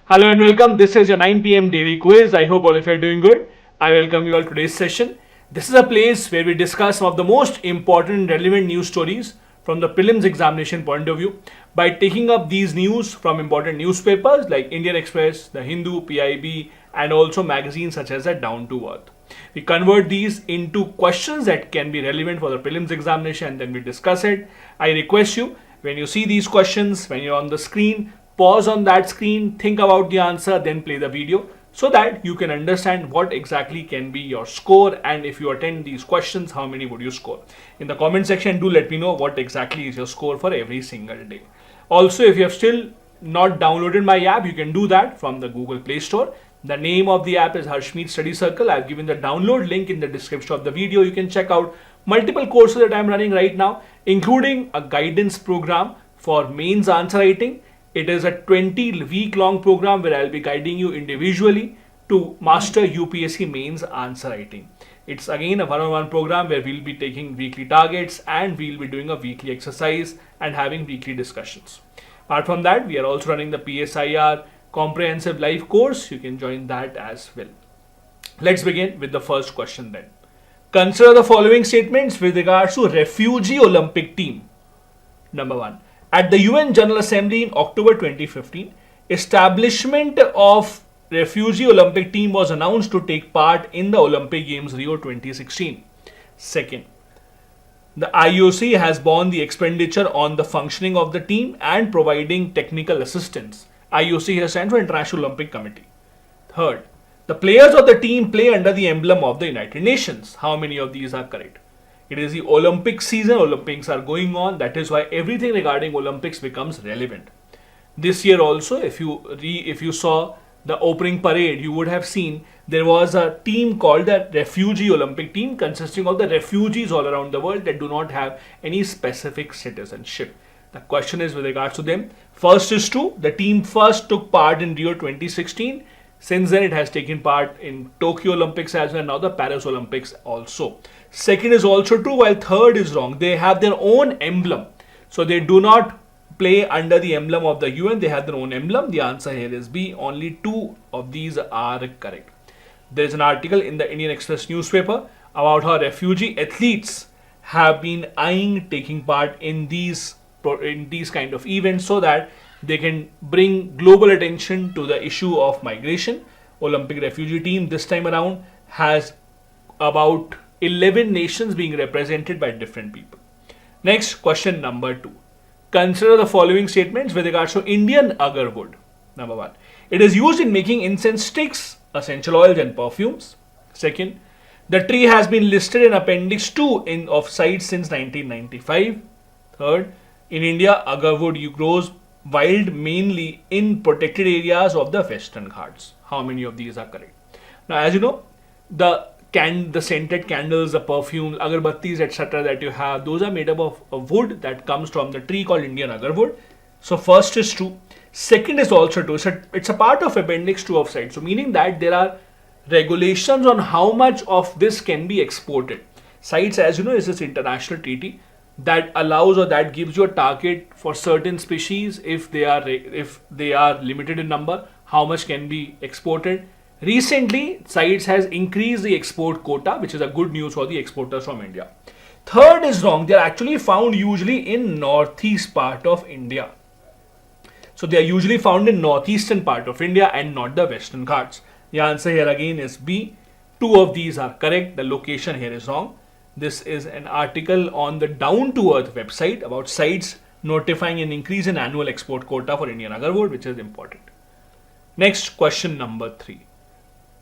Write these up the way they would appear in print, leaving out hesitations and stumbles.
Hello and welcome. This is your 9 p.m. daily quiz. I hope all of you are doing good. I welcome you all to today's session. This is a place where we discuss some of the most important and relevant news stories from the prelims examination point of view by taking up these news from important newspapers like Indian Express, The Hindu, PIB, and also magazines such as the Down to Earth. We convert these into questions that can be relevant for the prelims examination and then we discuss it. I request you, when you see these questions, when you're on the screen, pause on that screen, think about the answer, then play the video so that you can understand what exactly can be your score, and if you attend these questions, how many would you score. In the comment section, do let me know what exactly is your score for every single day. Also, if you have still not downloaded my app, you can do that from the Google Play Store. The name of the app is Harshmeet Study Circle. I've given the download link in the description of the video. You can check out multiple courses that I'm running right now, including a guidance program for mains answer writing. It is a 20-week long program where I'll be guiding you individually to master UPSC mains answer writing. It's again a one-on-one program where we'll be taking weekly targets and we'll be doing a weekly exercise and having weekly discussions. Apart from that, we are also running the PSIR comprehensive live course. You can join that as well. Let's begin with the first question then. Consider the following statements with regards to Refugee Olympic team. Number 1. At the UN General Assembly in October 2015, establishment of Refugee Olympic team was announced to take part in the Olympic Games Rio 2016. Second, the IOC has borne the expenditure on the functioning of the team and providing technical assistance. IOC has stands for International Olympic Committee. Third, the players of the team play under the emblem of the United Nations. How many of these are correct? It is the Olympic season, Olympics are going on. That is why everything regarding Olympics becomes relevant. This year also, if you saw the opening parade, you would have seen there was a team called the Refugee Olympic team consisting of the refugees all around the world that do not have any specific citizenship. The question is with regards to them. First is true, the team first took part in Rio 2016. Since then, it has taken part in Tokyo Olympics as well, and now the Paris Olympics also. Second is also true, while third is wrong. They have their own emblem. So they do not play under the emblem of the UN. They have their own emblem. The answer here is B. Only two of these are correct. There is an article in the Indian Express newspaper about how refugee athletes have been eyeing taking part in these kind of events so that they can bring global attention to the issue of migration. Olympic refugee team this time around has about 11 nations being represented by different people. Next, question number 2. Consider the following statements with regards to Indian agarwood. Number 1. It is used in making incense sticks, essential oils and perfumes. Second, the tree has been listed in Appendix 2 of CITES since 1995. Third, in India, agarwood grows wild mainly in protected areas of the Western Ghats. How many of these are correct? Now, as you know, the scented candles, the perfume, agarbattis, etc. that you have, those are made up of wood that comes from the tree called Indian agarwood. So first is true. Second is also true. It's a part of Appendix 2 of CITES. So meaning that there are regulations on how much of this can be exported. CITES, as you know, is this international treaty that allows or that gives you a target for certain species if they are limited in number, how much can be exported. Recently, CITES has increased the export quota, which is a good news for the exporters from India. Third is wrong. They are actually found usually in northeast part of India. So they are usually found in northeastern part of India and not the Western Ghats. The answer here again is B. Two of these are correct. The location here is wrong. This is an article on the Down to Earth website about CITES notifying an increase in annual export quota for Indian agarwood, which is important. Next, question number 3.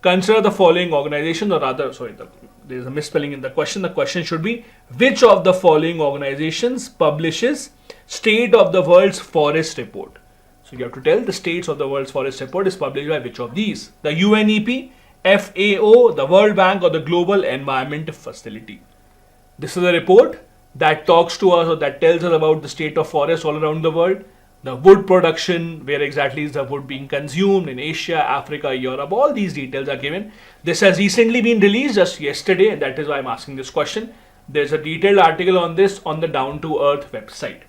Consider the following organization, or rather, there is a misspelling in the question. The question should be, which of the following organizations publishes State of the World's Forest Report? So you have to tell the States of the World's Forest Report is published by which of these? The UNEP, FAO, the World Bank, or the Global Environment Facility. This is a report that talks to us or that tells us about the state of forests all around the world, the wood production, where exactly is the wood being consumed in Asia, Africa, Europe, all these details are given. This has recently been released just yesterday, and that is why I'm asking this question. There's a detailed article on this on the Down to Earth website.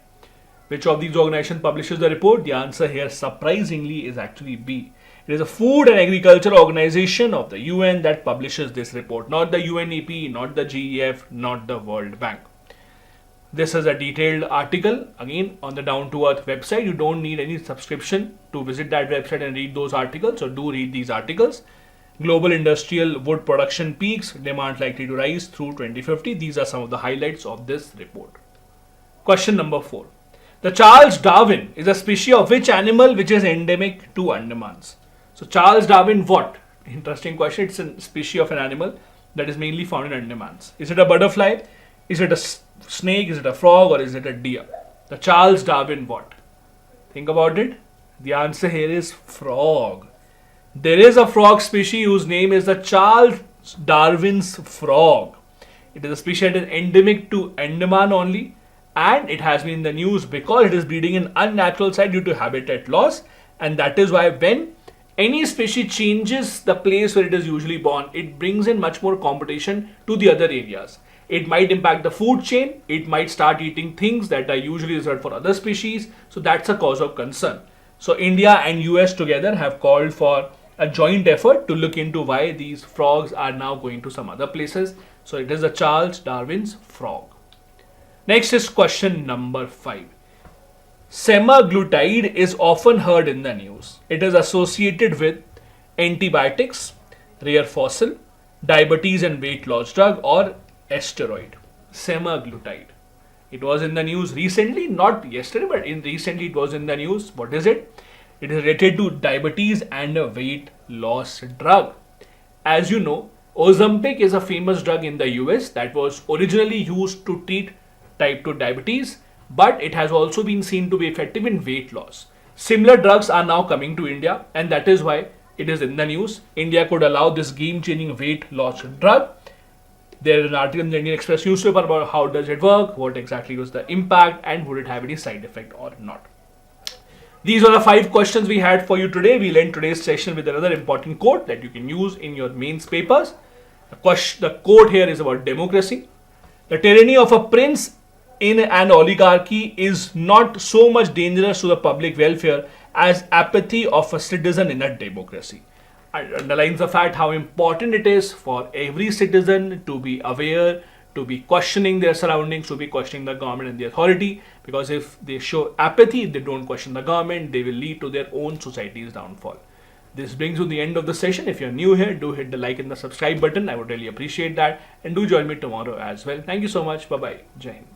Which of these organizations publishes the report? The answer here surprisingly is actually B. It is a Food and Agriculture Organization of the UN that publishes this report, not the UNEP, not the GEF, not the World Bank. This is a detailed article, again on the Down to Earth website. You don't need any subscription to visit that website and read those articles, so do read these articles. Global industrial wood production peaks, demand likely to rise through 2050. These are some of the highlights of this report. Question number 4. The Charles Darwin is a species of which animal which is endemic to Andamans? So Charles Darwin what? Interesting question. It's a species of an animal that is mainly found in Andamans. Is it a butterfly? Is it a snake? Is it a frog? Or is it a deer? The Charles Darwin what? Think about it. The answer here is frog. There is a frog species whose name is the Charles Darwin's frog. It is a species that is endemic to Andaman only, and it has been in the news because it is breeding in unnatural site due to habitat loss, and that is why when any species changes the place where it is usually born, it brings in much more competition to the other areas. It might impact the food chain, it might start eating things that are usually reserved for other species, so that's a cause of concern. So India and US together have called for a joint effort to look into why these frogs are now going to some other places. So it is the Charles Darwin's frog. Next is question number 5. Semaglutide is often heard in the news. It is associated with antibiotics, rare fossil, diabetes and weight loss drug, or asteroid. Semaglutide. It was in the news recently, not yesterday, but recently it was in the news. What is it? It is related to diabetes and a weight loss drug. As you know, Ozempic is a famous drug in the US that was originally used to treat type 2 diabetes, but it has also been seen to be effective in weight loss. Similar drugs are now coming to India, and that is why it is in the news. India could allow this game-changing weight loss drug. There is an article in the Indian Express newspaper about how does it work, what exactly was the impact, and would it have any side effect or not. These are the 5 questions we had for you today. We'll end today's session with another important quote that you can use in your mains papers. The quote here is about democracy. The tyranny of a prince in an oligarchy is not so much dangerous to the public welfare as apathy of a citizen in a democracy. It underlines the fact how important it is for every citizen to be aware, to be questioning their surroundings, to be questioning the government and the authority, because if they show apathy, they don't question the government, they will lead to their own society's downfall. This brings you to the end of the session. If you're new here, do hit the like and the subscribe button. I would really appreciate that, and do join me tomorrow as well. Thank you so much. Bye-bye. Jai Hind.